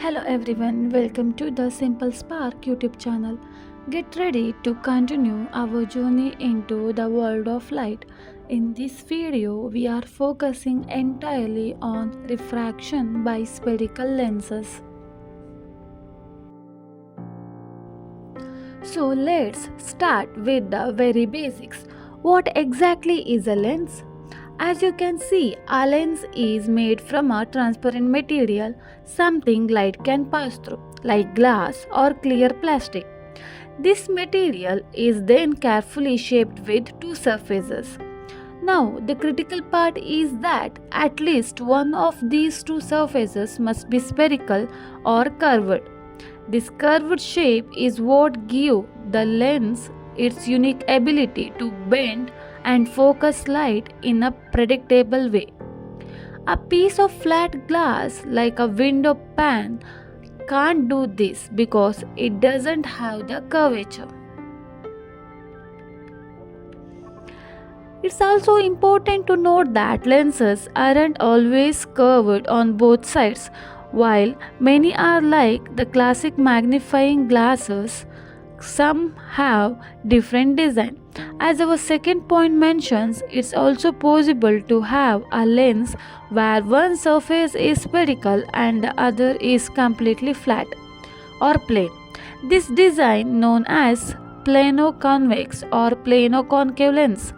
Hello everyone, welcome to the Simple Spark YouTube channel. Get ready to continue our journey into the world of light. In this video, we are focusing entirely on refraction by spherical lenses. So let's start with the very basics. What exactly is a lens? As you can see, a lens is made from a transparent material, something light can pass through, like glass or clear plastic. This material is then carefully shaped with two surfaces. Now, the critical part is that at least one of these two surfaces must be spherical or curved. This curved shape is what gives the lens its unique ability to bend and focus light in a predictable way. A piece of flat glass like a window pane can't do this because it doesn't have the curvature. It's also important to note that lenses aren't always curved on both sides. While many are like the classic magnifying glasses, some have different design. As our second point mentions, it's also possible to have a lens where one surface is spherical and the other is completely flat or plane. This design known as plano-convex or plano-concave lens.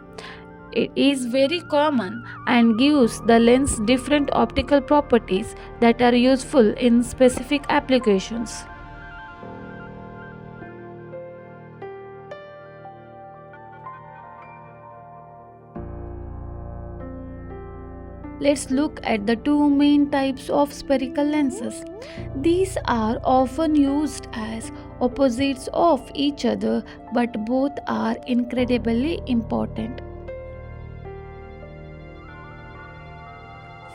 It is very common and gives the lens different optical properties that are useful in specific applications. Let's look at the two main types of spherical lenses. These are often used as opposites of each other, but both are incredibly important.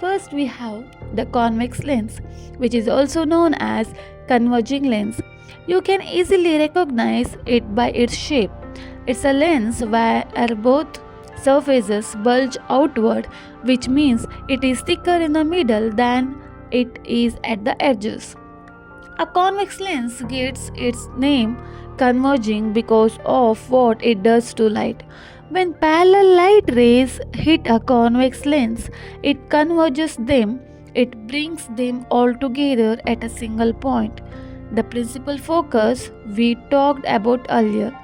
First, we have the convex lens, which is also known as converging lens. You can easily recognize it by its shape. It's a lens where both surfaces bulge outward, which means it is thicker in the middle than it is at the edges. A convex lens gets its name converging because of what it does to light. When parallel light rays hit a convex lens, it converges them, it brings them all together at a single point. The principal focus we talked about earlier.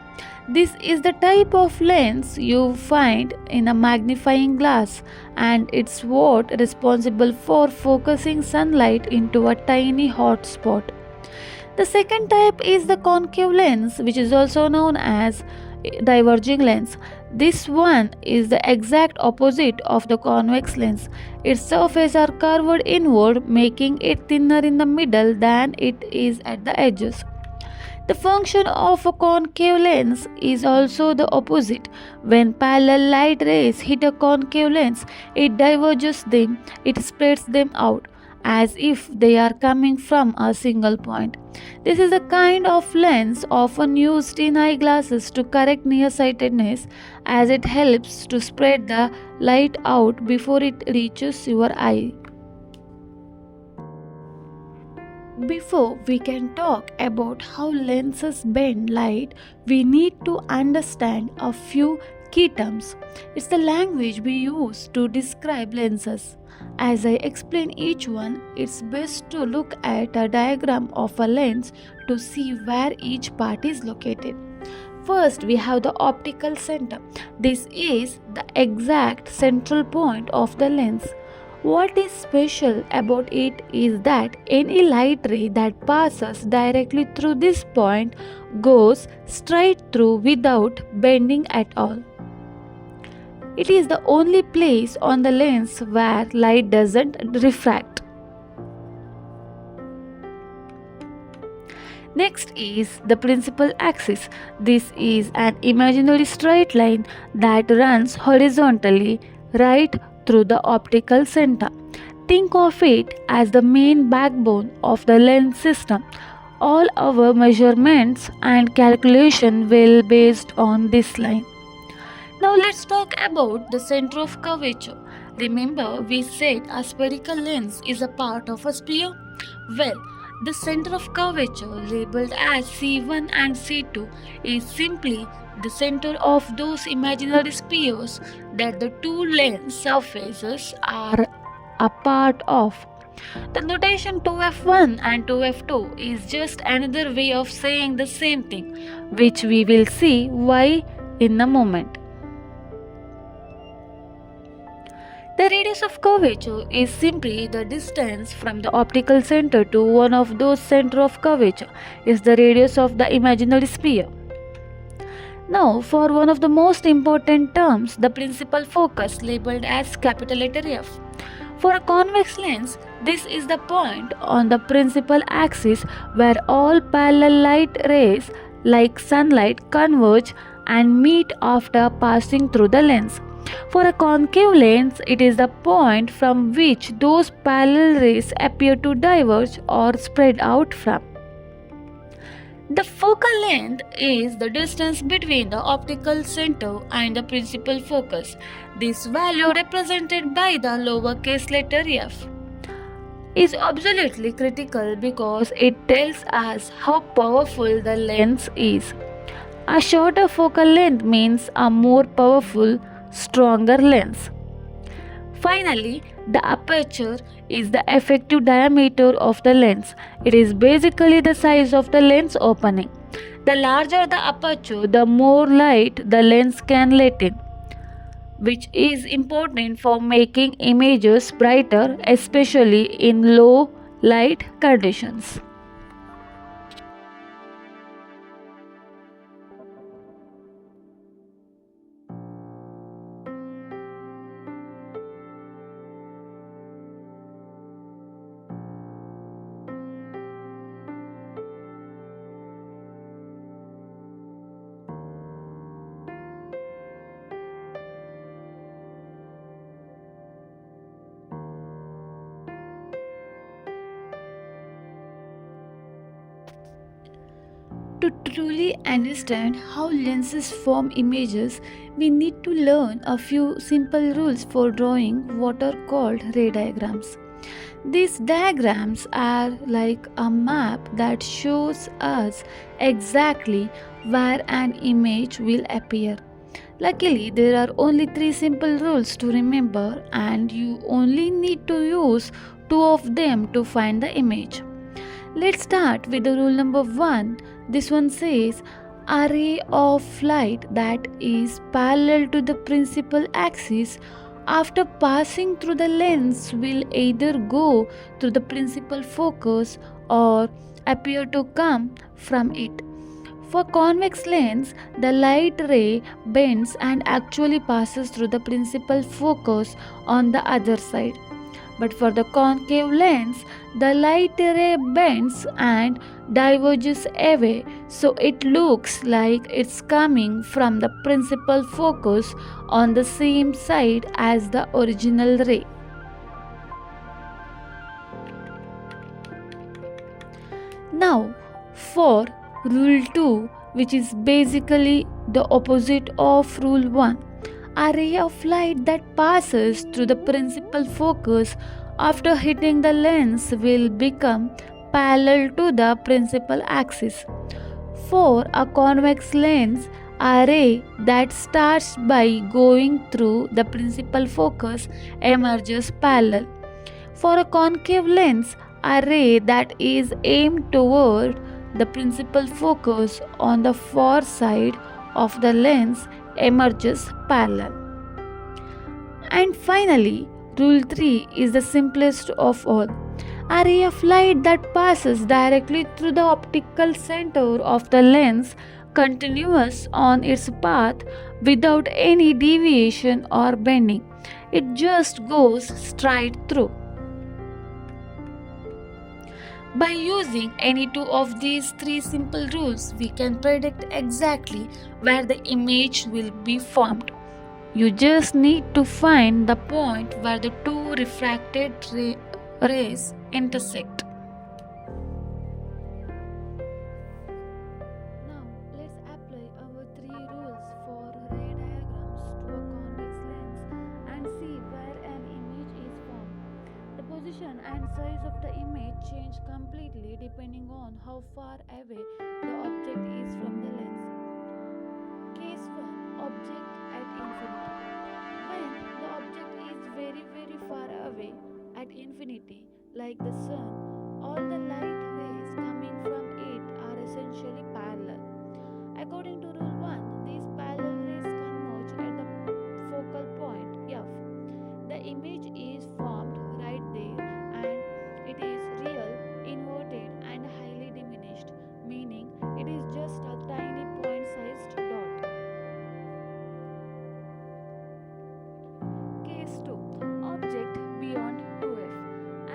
This is the type of lens you find in a magnifying glass, and it's what is responsible for focusing sunlight into a tiny hot spot. The second type is the concave lens, which is also known as diverging lens. This one is the exact opposite of the convex lens. Its surfaces are curved inward, making it thinner in the middle than it is at the edges. The function of a concave lens is also the opposite. When parallel light rays hit a concave lens, it diverges them, it spreads them out, as if they are coming from a single point. This is the kind of lens often used in eyeglasses to correct nearsightedness, as it helps to spread the light out before it reaches your eye. Before we can talk about how lenses bend light, we need to understand a few key terms. It's the language we use to describe lenses. As I explain each one, it's best to look at a diagram of a lens to see where each part is located. First, we have the optical center. This is the exact central point of the lens. What is special about it is that any light ray that passes directly through this point goes straight through without bending at all. It is the only place on the lens where light doesn't refract. Next is the principal axis. This is an imaginary straight line that runs horizontally right through the optical center. Think of it as the main backbone of the lens system. All our measurements and calculation will be based on this line. Now let's talk about the center of curvature. Remember, we said a spherical lens is a part of a sphere? Well, The center of curvature, labeled as C1 and C2, is simply the center of those imaginary spheres that the two lens surfaces are a part of. The notation 2f1 and 2f2 is just another way of saying the same thing, which we will see why in a moment. The radius of curvature is simply the distance from the optical center to one of those center of curvature is the radius of the imaginary sphere. Now, for one of the most important terms, the principal focus labeled as capital letter F. For a convex lens, this is the point on the principal axis where all parallel light rays like sunlight converge and meet after passing through the lens. For a concave lens, it is the point from which those parallel rays appear to diverge or spread out from. The focal length is the distance between the optical center and the principal focus. This value, represented by the lowercase letter f, is absolutely critical because it tells us how powerful the lens is. A shorter focal length means a more powerful, stronger lens. Finally, the aperture is the effective diameter of the lens. It is basically the size of the lens opening. The larger the aperture, the more light the lens can let in, which is important for making images brighter, especially in low light conditions. To truly understand how lenses form images, we need to learn a few simple rules for drawing what are called ray diagrams. These diagrams are like a map that shows us exactly where an image will appear. Luckily, there are only three simple rules to remember, and you only need to use two of them to find the image. Let's start with the rule number 1. This one says a ray of light that is parallel to the principal axis after passing through the lens will either go through the principal focus or appear to come from it. For convex lens, the light ray bends and actually passes through the principal focus on the other side. But for the concave lens, the light ray bends and diverges away, so it looks like it's coming from the principal focus on the same side as the original ray. Now, for rule 2, which is basically the opposite of rule 1. A ray of light that passes through the principal focus after hitting the lens will become parallel to the principal axis. For a convex lens, a ray that starts by going through the principal focus emerges parallel. For a concave lens, a ray that is aimed toward the principal focus on the far side of the lens emerges parallel. And finally, rule 3 is the simplest of all. A ray of light that passes directly through the optical center of the lens continues on its path without any deviation or bending. It just goes straight through. By using any two of these three simple rules, we can predict exactly where the image will be formed. You just need to find the point where the two refracted rays intersect. Now, let's apply our three rules for ray diagrams to a convex lens and see where an image is formed. The position and size size of the image change completely depending on how far away the object is from the lens. Case 1, object at infinity. When the object is very far away at infinity, like the sun, all the light rays coming from it are essentially parallel. According to rule 1, these parallel rays converge at the focal point F. The image is formed right there and it is real, inverted, and highly diminished, meaning it is just a tiny point sized dot. Case 2, object beyond 2f.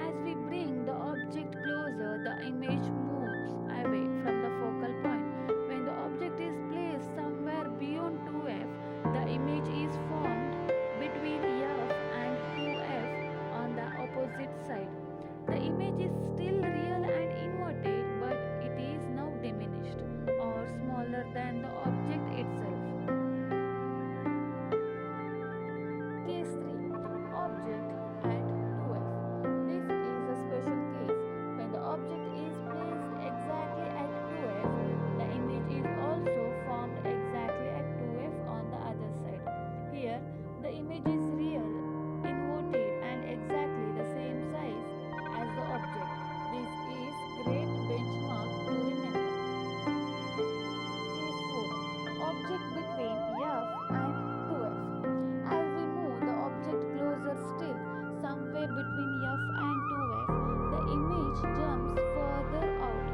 As we bring the object closer, the image moves away from the focal point. When the object is placed somewhere beyond 2f, the image is formed between f and 2f on the opposite side. The image is still real and inverted, but it is now diminished or smaller than the object itself. Case 3, object at 2f. This is a special case. When the object is placed exactly at 2f, the image is also formed exactly at 2f on the other side. Here, the image is real, inverted, and exactly the same size as the object. This is great benchmark to remember. Case 4, object between f and 2f. As we move the object closer still, somewhere between f and 2f, the image jumps further out.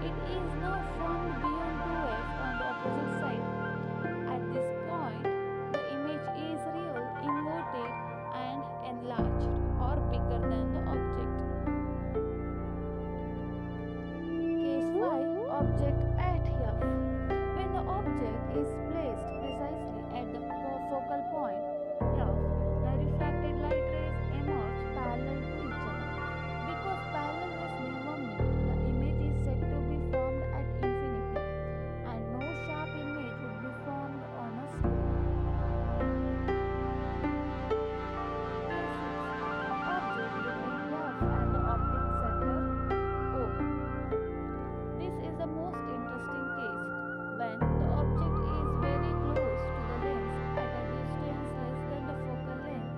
It is now formed beyond 2f on the opposite side. At this point, the image is real, inverted, and enlarged or bigger than the object. Case 5, object at f. When the object is placed precisely at the focal point f, the refracted light rays emerge parallel to each other. Because parallel rays never meet, the image is said to be formed at infinity, and no sharp image would be formed on a screen. Object between f and the optic center O. This is the most interesting case. When the object is very close to the lens at a distance less than the focal length,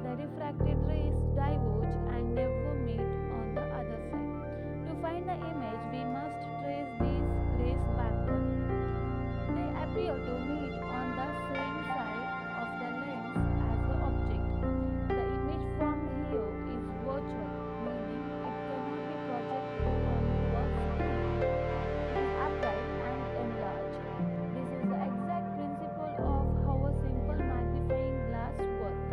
the refracted rays diverge and never meet on the other side. To find the image, we must trace these rays backward. They appear to meet on the same side of the lens as the object. The image formed here is virtual, meaning it cannot be projected onto a screen. It is upright and enlarged. This is the exact principle of how a simple magnifying glass works.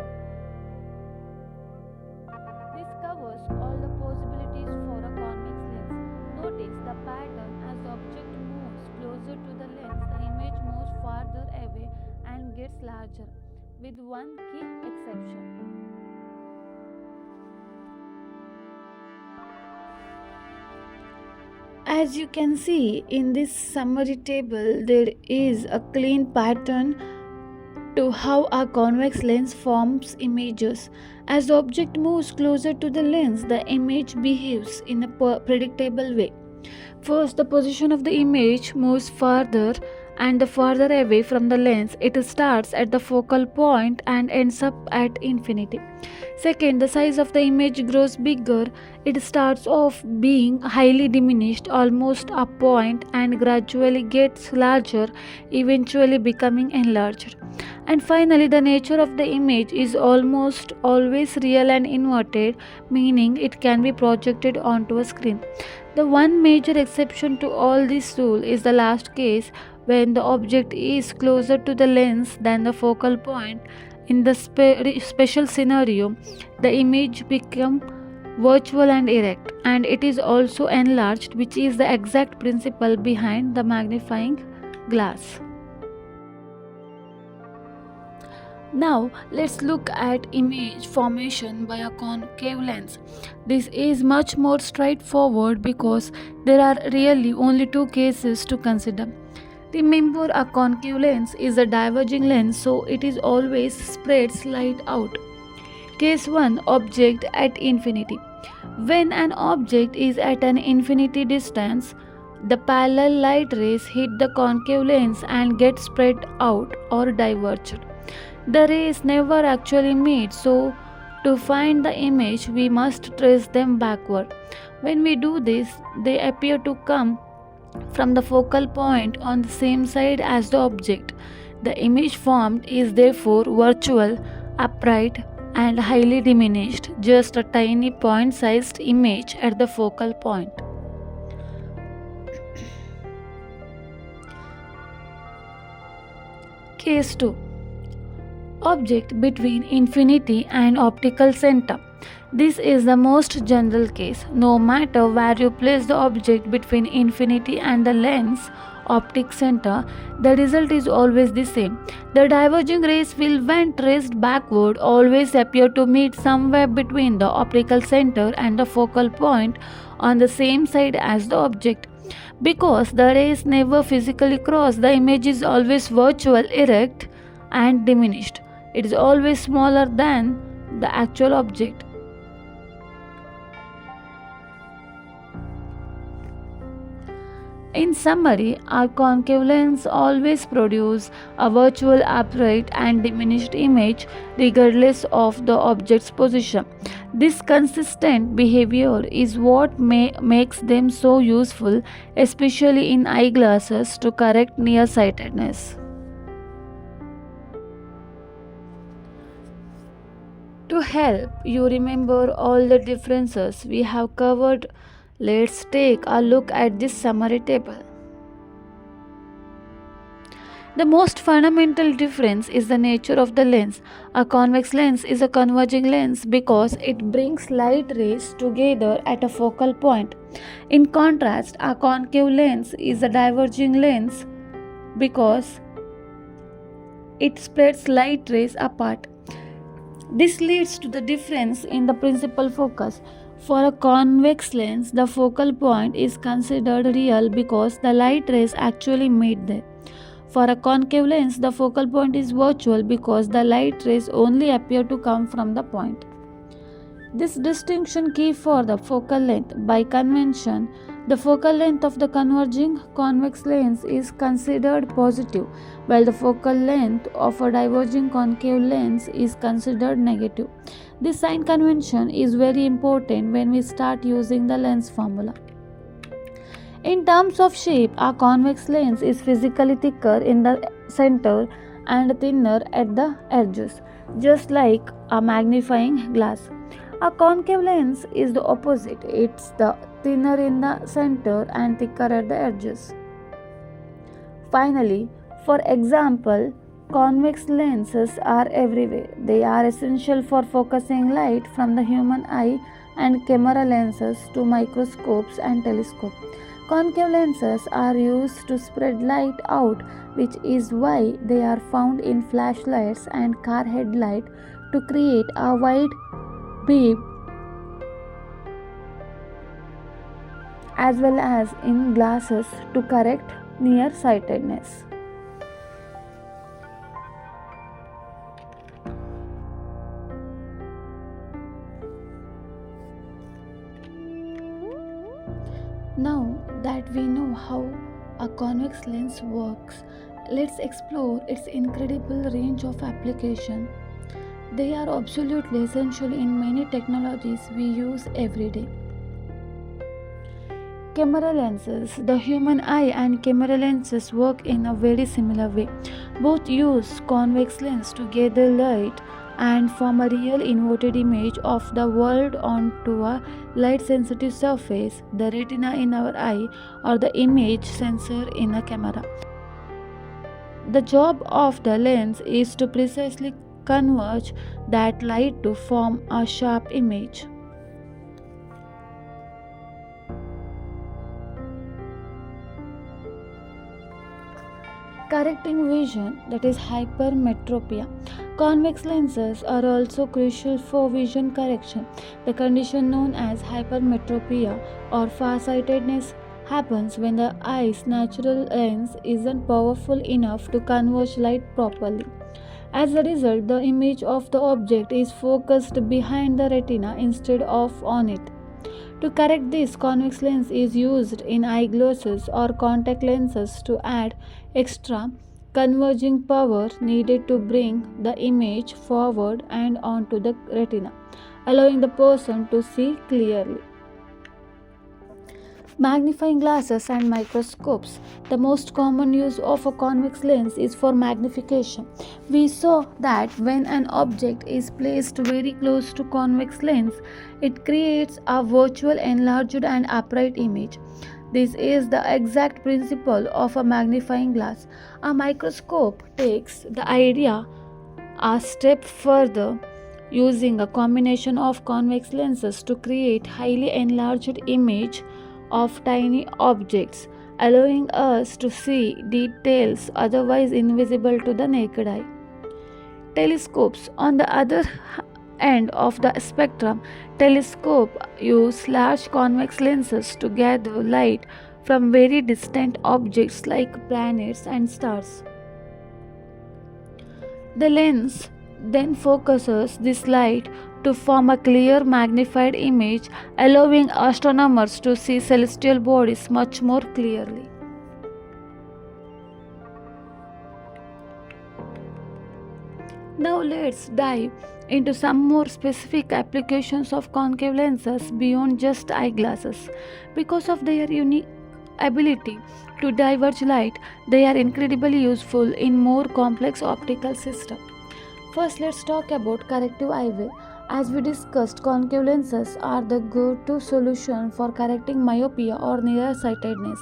This covers all the possibilities for a convex lens. Notice the pattern. As the object moves closer to the lens, the image moves farther away and gets larger, with one key exception. As you can see in this summary table, there is a clean pattern to how a convex lens forms images. As the object moves closer to the lens, the image behaves in a predictable way. First, the position of the image moves farther and the farther away from the lens. It starts at the focal point and ends up at infinity. Second, the size of the image grows bigger. It starts off being highly diminished, almost a point, and gradually gets larger, eventually becoming enlarged. And finally, the nature of the image is almost always real and inverted, meaning it can be projected onto a screen. The one major exception to all this rule is the last case, when the object is closer to the lens than the focal point. In the special scenario, the image becomes virtual and erect, and it is also enlarged, which is the exact principle behind the magnifying glass. Now let's look at image formation by a concave lens. This is much more straightforward because there are really only two cases to consider. Remember, a concave lens is a diverging lens, so it is always spreads light out. Case 1, object at infinity. When an object is at an infinity distance, the parallel light rays hit the concave lens and get spread out or diverged. The rays never actually meet, so to find the image, we must trace them backward. When we do this, they appear to come from the focal point on the same side as the object. The image formed is therefore virtual, upright, and highly diminished, just a tiny point sized image at the focal point. Case 2. Object between infinity and optical center. This is the most general case. No matter where you place the object between infinity and the lens optic center, the result is always the same. The diverging rays will, when traced backward, always appear to meet somewhere between the optical center and the focal point on the same side as the object. Because the rays never physically cross, the image is always virtual, erect, and diminished. It is always smaller than the actual object. In summary, our concave lens always produces a virtual upright and diminished image regardless of the object's position. This consistent behavior is what makes them so useful, especially in eyeglasses, to correct nearsightedness. To help you remember all the differences we have covered, let's take a look at this summary table. The most fundamental difference is the nature of the lens. A convex lens is a converging lens because it brings light rays together at a focal point. In contrast, a concave lens is a diverging lens because it spreads light rays apart. This leads to the difference in the principal focus. For a convex lens, the focal point is considered real because the light rays actually meet there. For a concave lens, the focal point is virtual because the light rays only appear to come from the point. This distinction key for the focal length. By convention, the focal length of the converging convex lens is considered positive, while the focal length of a diverging concave lens is considered negative. This sign convention is very important when we start using the lens formula. In terms of shape, a convex lens is physically thicker in the center and thinner at the edges, just like a magnifying glass. A concave lens is the opposite. It's the thinner in the center and thicker at the edges. Finally, for example, convex lenses are everywhere. They are essential for focusing light from the human eye and camera lenses to microscopes and telescopes. Concave lenses are used to spread light out, which is why they are found in flashlights and car headlight to create a wide beam, as well as in glasses to correct nearsightedness. Now that we know how a convex lens works, let's explore its incredible range of application. They are absolutely essential in many technologies we use every day. Camera lenses. The human eye and camera lenses work in a very similar way. Both use convex lens to gather light and form a real inverted image of the world onto a light-sensitive surface, the retina in our eye, or the image sensor in a camera. The job of the lens is to precisely converge that light to form a sharp image. Correcting vision, that is hypermetropia. Convex lenses are also crucial for vision correction. The condition known as hypermetropia or farsightedness happens when the eye's natural lens isn't powerful enough to converge light properly. As a result, the image of the object is focused behind the retina instead of on it. To correct this, convex lens is used in eyeglasses or contact lenses to add extra converging power needed to bring the image forward and onto the retina, allowing the person to see clearly. Magnifying glasses and microscopes. The most common use of a convex lens is for magnification. We saw that when an object is placed very close to convex lens, it creates a virtual enlarged and upright image. This is the exact principle of a magnifying glass. A microscope takes the idea a step further, using a combination of convex lenses to create highly enlarged image of tiny objects, allowing us to see details otherwise invisible to the naked eye. Telescopes, on the other end of the spectrum, telescopes use large convex lenses to gather light from very distant objects like planets and stars. The lens then focuses this light to form a clear magnified image, allowing astronomers to see celestial bodies much more clearly. Now let's dive into some more specific applications of concave lenses beyond just eyeglasses. Because of their unique ability to diverge light, they are incredibly useful in more complex optical systems. First, let's talk about corrective eyewear. As we discussed, concave lenses are the go-to solution for correcting myopia or nearsightedness.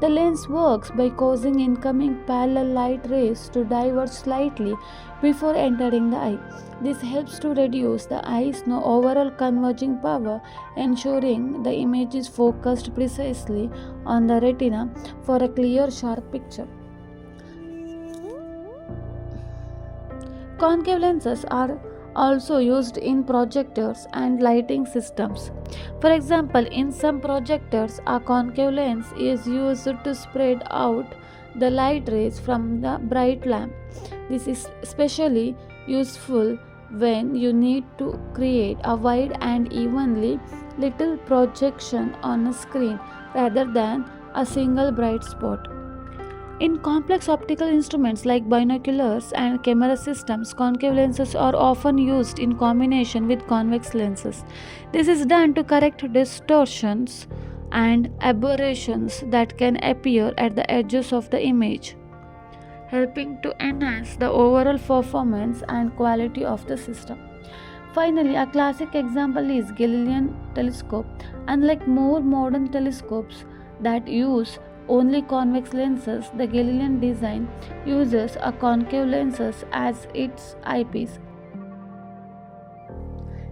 The lens works by causing incoming parallel light rays to diverge slightly before entering the eye. This helps to reduce the eye's overall converging power, ensuring the image is focused precisely on the retina for a clear, sharp picture. Concave lenses are also used in projectors and lighting systems. For example, in some projectors, a concave lens is used to spread out the light rays from the bright lamp. This is especially useful when you need to create a wide and evenly little projection on a screen rather than a single bright spot. In complex optical instruments like binoculars and camera systems, concave lenses are often used in combination with convex lenses. This is done to correct distortions and aberrations that can appear at the edges of the image, helping to enhance the overall performance and quality of the system. Finally, a classic example is Galilean telescope. Unlike more modern telescopes that use only convex lenses, the Galilean design uses a concave lenses as its eyepiece.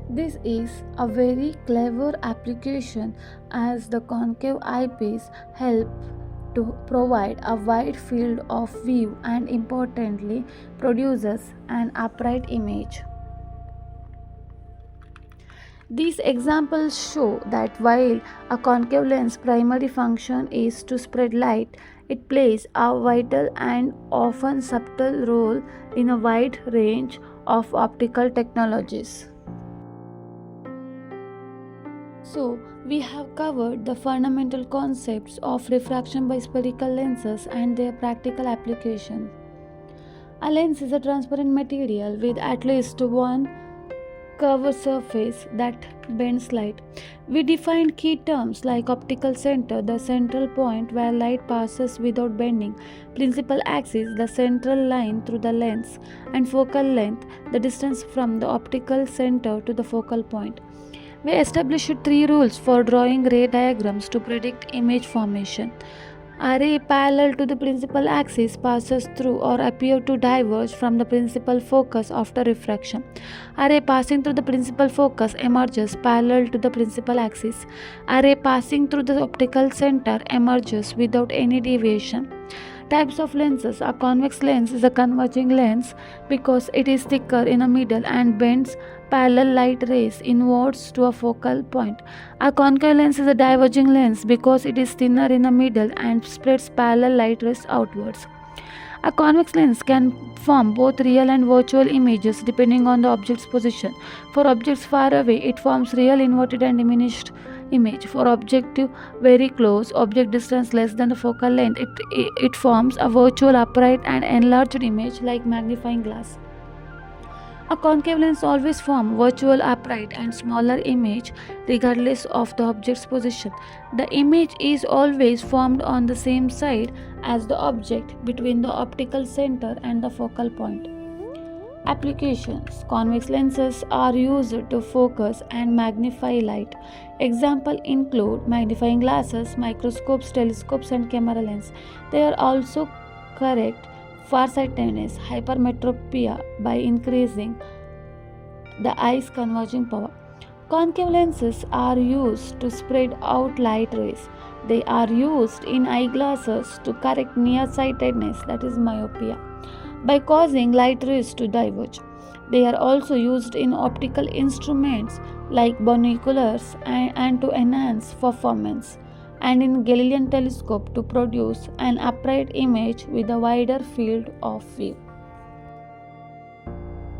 This is a very clever application as the concave eyepiece help to provide a wide field of view and importantly produces an upright image. These examples show that while a concave lens' primary function is to spread light, it plays a vital and often subtle role in a wide range of optical technologies. So, we have covered the fundamental concepts of refraction by spherical lenses and their practical application. A lens is a transparent material with at least one curved surface that bends light. We defined key terms like optical center, the central point where light passes without bending, principal axis, the central line through the lens, and focal length, the distance from the optical center to the focal point. We established 3 rules for drawing ray diagrams to predict image formation. A ray parallel to the principal axis passes through or appears to diverge from the principal focus after refraction. A ray passing through the principal focus emerges parallel to the principal axis. A ray passing through the optical center emerges without any deviation. Types of lenses. A convex lens is a converging lens because it is thicker in the middle and bends parallel light rays inwards to a focal point. A concave lens is a diverging lens because it is thinner in the middle and spreads parallel light rays outwards. A convex lens can form both real and virtual images depending on the object's position. For objects far away, it forms real inverted and diminished image. For object very close, object distance less than the focal length, it forms a virtual upright and enlarged image like magnifying glass. A concave lens always forms virtual upright and smaller image regardless of the object's position. The image is always formed on the same side as the object between the optical center and the focal point. Applications: convex lenses are used to focus and magnify light. Examples include magnifying glasses, microscopes, telescopes, and camera lens. They are also correct farsightedness, hypermetropia by increasing the eye's converging power. Concave lenses are used to spread out light rays. They are used in eyeglasses to correct nearsightedness, that is myopia, by causing light rays to diverge. They are also used in optical instruments like binoculars and to enhance performance, and in Galilean telescope to produce an upright image with a wider field of view.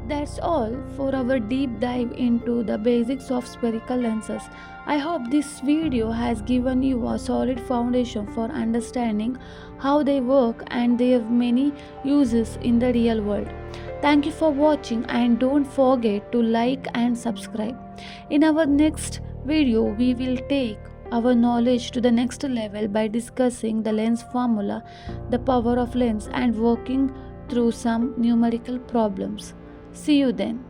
That's all for our deep dive into the basics of spherical lenses. I hope this video has given you a solid foundation for understanding how they work and they have many uses in the real world. Thank you for watching and don't forget to like and subscribe. In our next video, we will take our knowledge to the next level by discussing the lens formula, the power of lens, and working through some numerical problems. See you then.